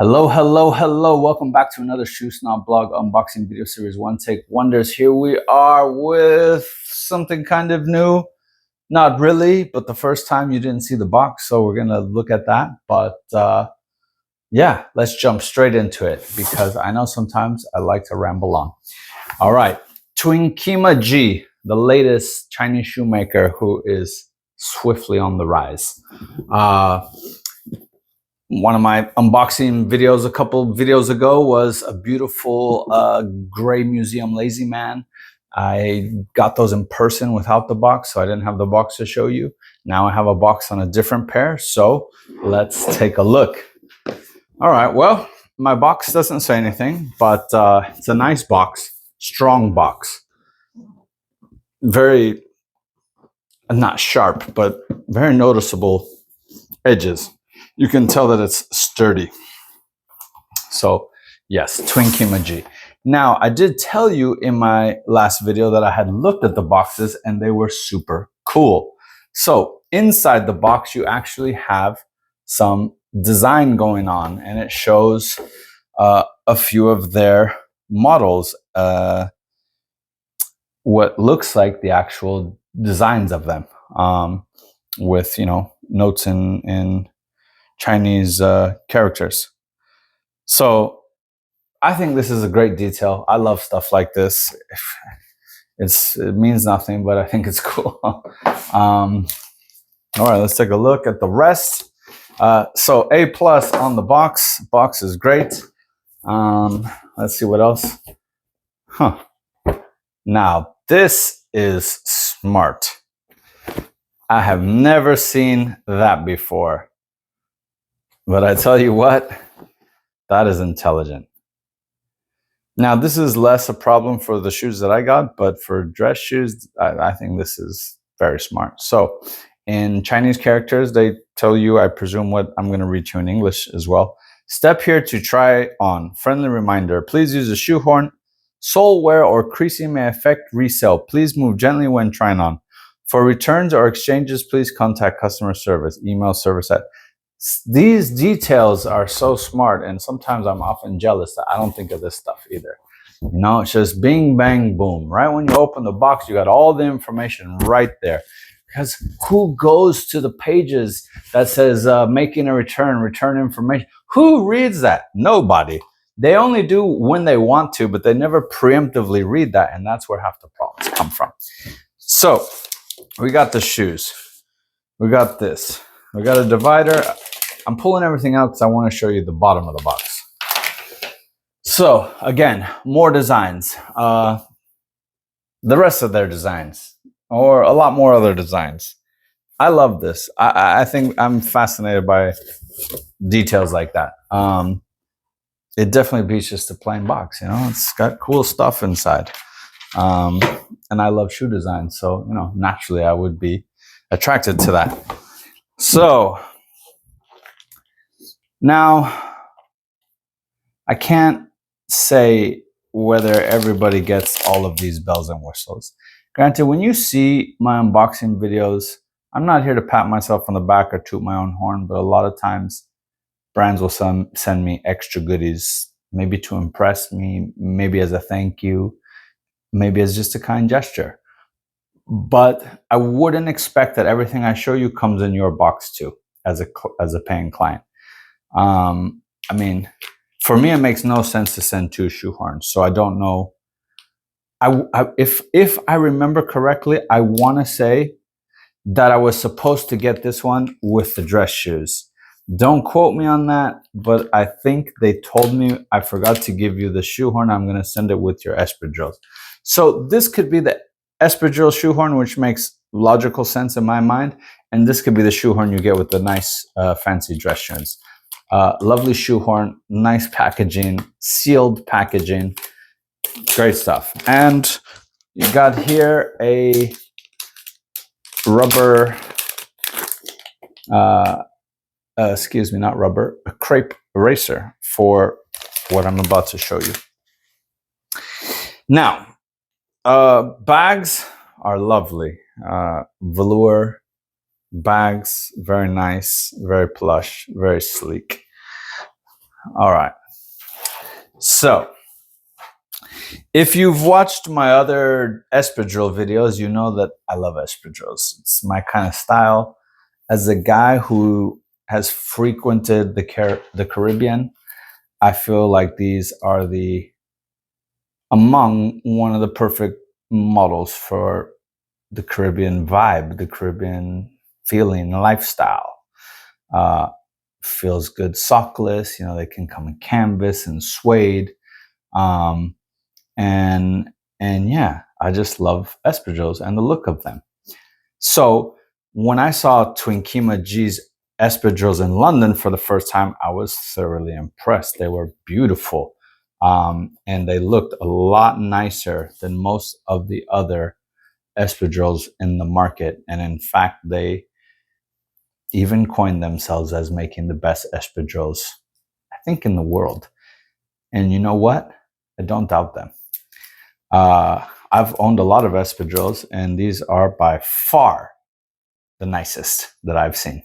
Hello, hello, hello. Welcome back to another Shoe Snob blog unboxing video series One Take Wonders. Here we are with something kind of new. Not really, but the first time you didn't see the box, so we're going to look at that. But yeah, let's jump straight into it because I know sometimes I like to ramble on. All right, Twinkima.G, the latest Chinese shoemaker who is swiftly on the rise. One of my unboxing videos a couple videos ago was a beautiful gray museum lazy man. I got those in person without the box, so I didn't have the box to show you. Now I have a box on a different pair, so let's take a look. All right, well, my box doesn't say anything, but it's a nice box, strong box. Very, not sharp, but very noticeable edges. You can tell that it's sturdy. So yes, Twinkima.G. Now, I did tell you in my last video that I had looked at the boxes and they were super cool. So inside the box, you actually have some design going on, and it shows a few of their models, what looks like the actual designs of them, with, you know, notes in Chinese characters. So I think this is a great detail. I love stuff like this. It means nothing, but I think it's cool. All right, let's take a look at the rest. So A+ on the box. Box is great. Let's see what else. Now, this is smart. I have never seen that before. But I tell you what, that is intelligent. Now, this is less a problem for the shoes that I got, but for dress shoes, I think this is very smart. So in Chinese characters, they tell you, I presume, what I'm going to read you in English as well. Step here to try on. Friendly reminder, please use a shoehorn. Sole wear or creasing may affect resale. Please move gently when trying on. For returns or exchanges, please contact customer service. Email service at... These details are so smart, and sometimes I'm often jealous that I don't think of this stuff either. You know, it's just bing, bang, boom. Right when you open the box, you got all the information right there. Because who goes to the pages that says making a return information? Who reads that? Nobody. They only do when they want to, but they never preemptively read that, and that's where half the problems come from. So we got the shoes. We got this. We got a divider. I'm pulling everything out because I want to show you the bottom of the box. So again, more designs. The rest of their designs, or a lot more other designs. I love this. I think I'm fascinated by details like that. It definitely beats just a plain box. You know, it's got cool stuff inside. And I love shoe design, so you know, naturally I would be attracted to that. So now I can't say whether everybody gets all of these bells and whistles. Granted, when you see my unboxing videos, I'm not here to pat myself on the back or toot my own horn, but a lot of times brands will send me extra goodies, maybe to impress me, maybe as a thank you, maybe as just a kind gesture. But I wouldn't expect that everything I show you comes in your box too, as a paying client. I mean, for me, it makes no sense to send 2 shoehorns. So I don't know. If I remember correctly, I want to say that I was supposed to get this one with the dress shoes. Don't quote me on that, but I think they told me I forgot to give you the shoehorn. I'm going to send it with your espadrilles. So this could be the espadrille shoehorn, which makes logical sense in my mind. And this could be the shoehorn you get with the nice fancy dress shoes. Lovely shoehorn, nice packaging, sealed packaging, great stuff. And you got here a rubber, excuse me, not rubber, a crepe eraser for what I'm about to show you. Now, bags are lovely. Velour bags, very nice, very plush, very sleek. All right. So, if you've watched my other espadrille videos, you know that I love espadrilles. It's my kind of style. As a guy who has frequented the Caribbean, I feel like these are among one of the perfect models for the Caribbean vibe, the Caribbean feeling, lifestyle. Uh, Feels good sockless. You know, they can come in canvas and suede. Um, and yeah, I just love espadrilles and the look of them. So when I saw TwinkimaG's espadrilles in London for the first time, I was thoroughly impressed. They were beautiful, and they looked a lot nicer than most of the other espadrilles in the market. And in fact, they even coined themselves as making the best espadrilles, I think, in the world. And you know what? I don't doubt them. I've owned a lot of espadrilles, and these are by far the nicest that I've seen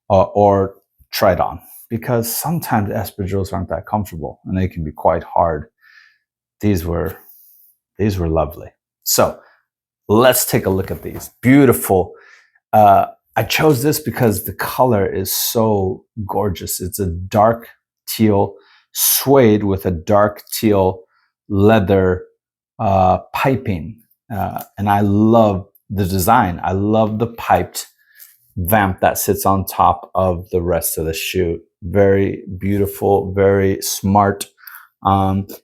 or tried on, because sometimes espadrilles aren't that comfortable and they can be quite hard. These were lovely. So let's take a look at these. Beautiful. I chose this because the color is so gorgeous. It's a dark teal suede with a dark teal leather piping. And I love the design. I love the piped vamp that sits on top of the rest of the shoe. Very beautiful, very smart.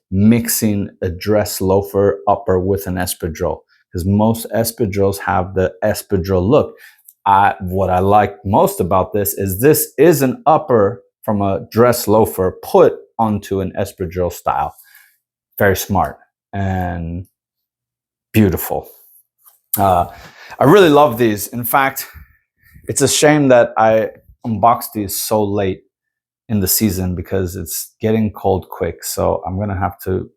Mixing a dress loafer upper with an espadrille, because most espadrilles have the espadrille look. What I like most about this is an upper from a dress loafer put onto an espadrille style. Very smart and beautiful. I really love these. In fact, it's a shame that I unboxed these so late in the season because it's getting cold quick. So I'm going to have to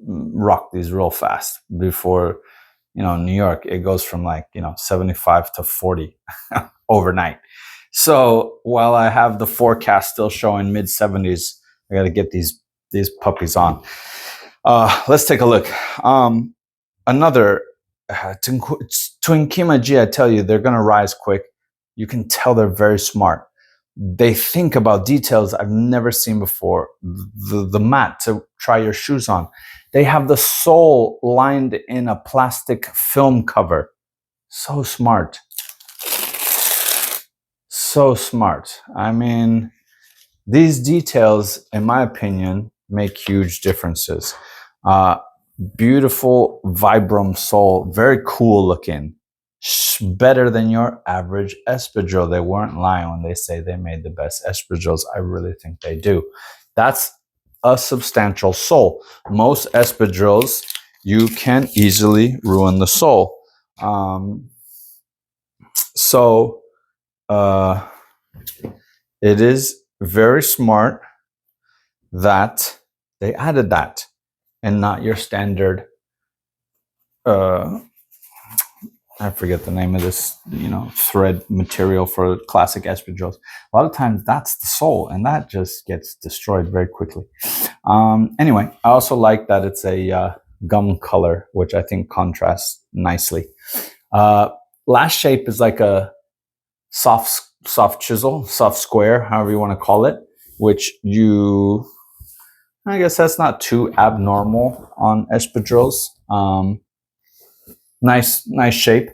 rock these real fast before, New York, it goes from 75 to 40 overnight. So while I have the forecast still showing mid 70s, I got to get these puppies on. Let's take a look. Another Twinkima.G, I tell you, they're going to rise quick. You can tell they're very smart. They think about details I've never seen before. The mat to try your shoes on. They have the sole lined in a plastic film cover. So smart. So smart. I mean, these details, in my opinion, make huge differences. Beautiful Vibram sole, very cool looking. Better than your average espadrille. They weren't lying when they say they made the best espadrilles. I really think they do. That's a substantial sole. Most espadrilles, you can easily ruin the sole. So it is very smart that they added that and not your standard I forget the name of this, thread material for classic espadrilles. A lot of times that's the sole, and that just gets destroyed very quickly. Anyway, I also like that it's a gum color, which I think contrasts nicely. Last shape is like a soft chisel, soft square, however you want to call it, which I guess that's not too abnormal on espadrilles. Nice shape.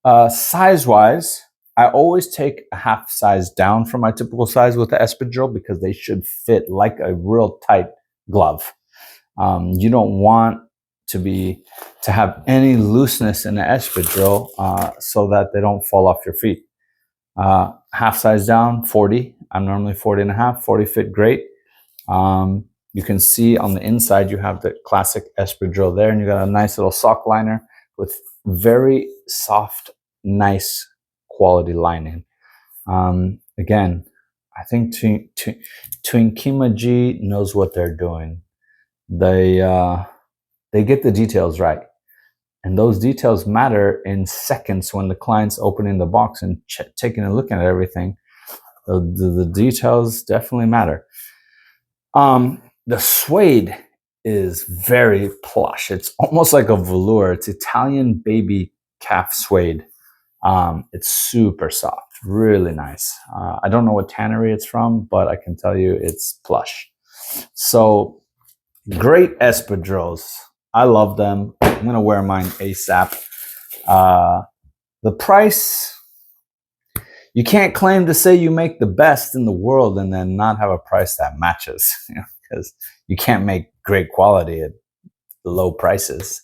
Size-wise, I always take a half size down from my typical size with the espadrille because they should fit like a real tight glove. You don't want to have any looseness in the espadrille so that they don't fall off your feet. Half size down, 40. I'm normally 40 and a half. 40 fit great. You can see on the inside you have the classic espadrille there, and you got a nice little sock liner with very soft, nice quality lining. Again, I think Twinkima.G knows what they're doing. They get the details right, and those details matter in seconds when the client's opening the box and taking a look at everything. The details definitely matter. The suede is very plush. It's almost like a velour. It's Italian baby calf suede. It's super soft, really nice. I don't know what tannery it's from, but I can tell you it's plush. So great espadrilles. I love them. I'm gonna wear mine ASAP. The price, you can't claim to say you make the best in the world and then not have a price that matches, because you can't make great quality at low prices.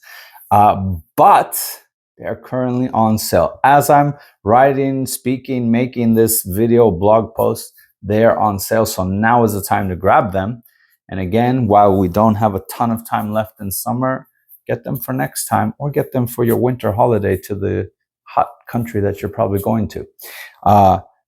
But they're currently on sale. As I'm writing, speaking, making this video blog post, they are on sale. So now is the time to grab them. And again, while we don't have a ton of time left in summer, get them for next time or get them for your winter holiday to the hot country that you're probably going to.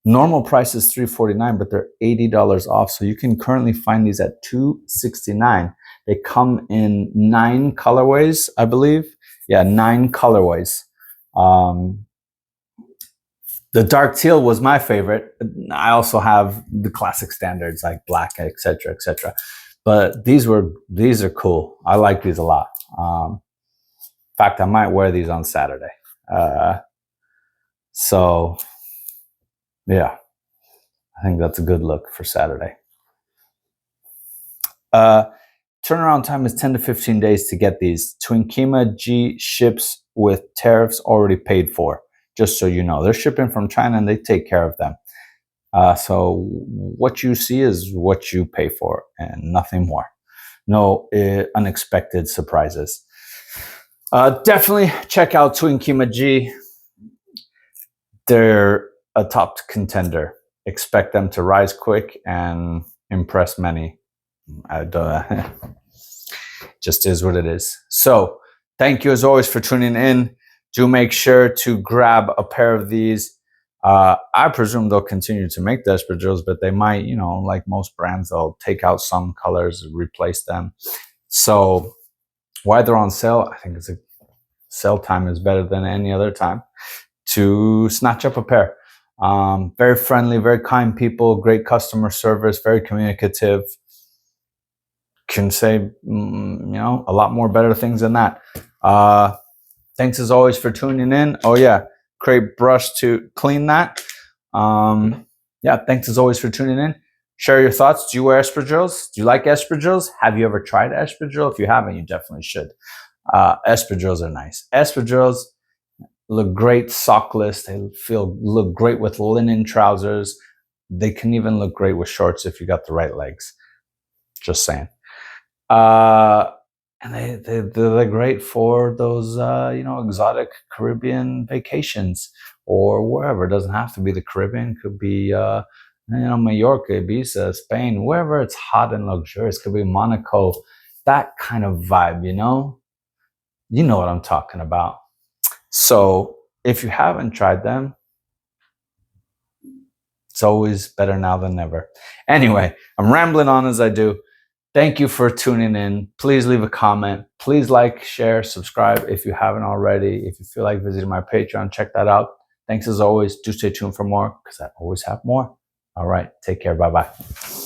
Normal price is $349, but they're $80 off. So you can currently find these at $269. They come in 9 colorways, I believe. Yeah, 9 colorways. The dark teal was my favorite. I also have the classic standards like black, etc., etc. But these are cool. I like these a lot. In fact, I might wear these on Saturday. So yeah, I think that's a good look for Saturday. Turnaround time is 10 to 15 days to get these. Twinkima.G ships with tariffs already paid for, just so you know. They're shipping from China and they take care of them. So what you see is what you pay for and nothing more. No unexpected surprises. Definitely check out Twinkima.G. They're a top contender. Expect them to rise quick and impress many. Just is what it is. So thank you as always for tuning in. Do make sure to grab a pair of these. I presume they'll continue to make the espadrilles, but they might, like most brands, they'll take out some colors, replace them. So while they're on sale, I think sale time is better than any other time to snatch up a pair. Very friendly, very kind people, great customer service, very communicative. Can say, a lot more better things than that. Thanks as always for tuning in. Oh yeah, Crepe brush to clean that. Yeah, thanks as always for tuning in. Share your thoughts. Do you wear espadrilles? Do you like espadrilles? Have you ever tried espadrille? If you haven't, you definitely should. Espadrilles are nice. Espadrilles look great sockless. They look great with linen trousers. They can even look great with shorts if you got the right legs. Just saying. And they're great for those exotic Caribbean vacations or wherever. It doesn't have to be the Caribbean. It could be Mallorca, Ibiza, Spain, wherever it's hot and luxurious. It could be Monaco, that kind of vibe. You know what I'm talking about. So if you haven't tried them, it's always better now than never. Anyway, I'm rambling on as I do. Thank you for tuning in. Please leave a comment. Please like, share, subscribe if you haven't already. If you feel like visiting my Patreon, check that out. Thanks as always. Do stay tuned for more because I always have more. All right. Take care. Bye-bye.